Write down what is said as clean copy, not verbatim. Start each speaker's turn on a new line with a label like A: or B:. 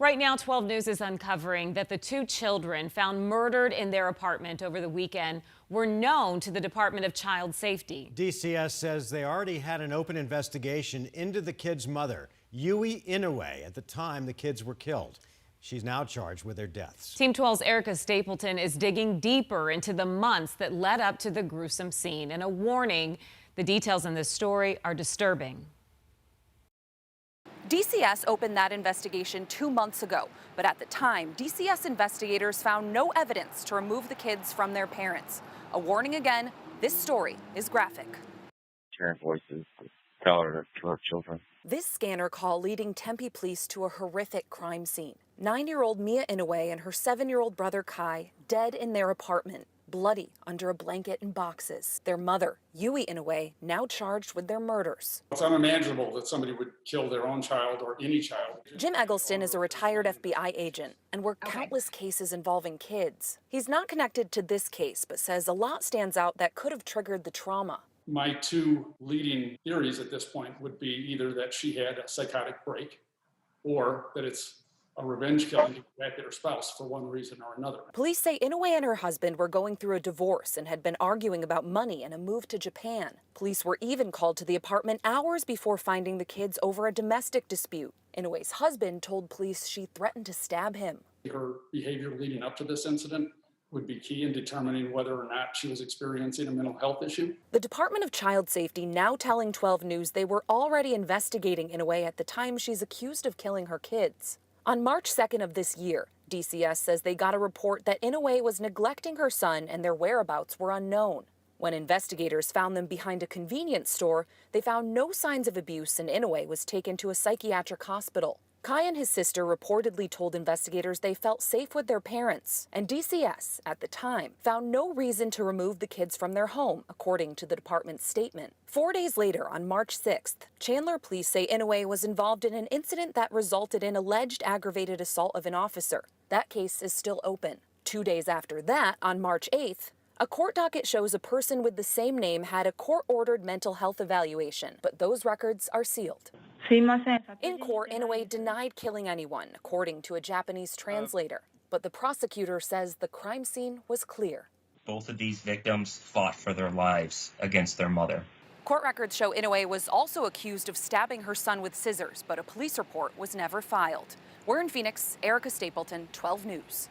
A: Right now, 12 News is uncovering that the two children found murdered in their apartment over the weekend were known to the Department of Child Safety.
B: DCS says they already had an open investigation into the kids' mother, Yui Inoue, at the time the kids were killed. She's now charged with their deaths.
A: Team 12's Erica Stapleton is digging deeper into the months that led up to the gruesome scene. And a warning, the details in this story are disturbing.
C: DCS opened that investigation 2 months ago, but at the time, DCS investigators found no evidence to remove the kids from their parents. A warning again, this story is graphic.
D: Hearing voices tell her to her children.
C: This scanner call leading Tempe Police to a horrific crime scene. 9-year-old Mia Inoue and her 7-year-old brother Kai dead in their apartment, bloody under a blanket and boxes. Their mother, Yui Inoue, now charged with their murders.
E: It's unimaginable that somebody would kill their own child or any child.
C: Jim Eggleston is a retired FBI agent and worked countless cases involving kids. He's not connected to this case, but says a lot stands out that could have triggered the trauma.
E: My two leading theories at this point would be either that she had a psychotic break or that it's a revenge killing to get back at her spouse for one reason or another.
C: Police say Inoue and her husband were going through a divorce and had been arguing about money and a move to Japan. Police were even called to the apartment hours before finding the kids over a domestic dispute. Inoue's husband told police she threatened to stab him.
E: Her behavior leading up to this incident would be key in determining whether or not she was experiencing a mental health issue.
C: The Department of Child Safety now telling 12 News they were already investigating Inoue at the time she's accused of killing her kids. On March 2nd of this year, DCS says they got a report that Inoue was neglecting her son and their whereabouts were unknown. When investigators found them behind a convenience store, they found no signs of abuse and Inoue was taken to a psychiatric hospital. Kai and his sister reportedly told investigators they felt safe with their parents, and DCS, at the time, found no reason to remove the kids from their home, according to the department's statement. 4 days later, on March 6th, Chandler police say Inoue was involved in an incident that resulted in alleged aggravated assault of an officer. That case is still open. 2 days after that, on March 8th, a court docket shows a person with the same name had a court-ordered mental health evaluation, but those records are sealed. In court, Inoue denied killing anyone, according to a Japanese translator. But the prosecutor says the crime scene was clear.
F: Both of these victims fought for their lives against their mother.
C: Court records show Inoue was also accused of stabbing her son with scissors, but a police report was never filed. We're in Phoenix. Erica Stapleton, 12 News.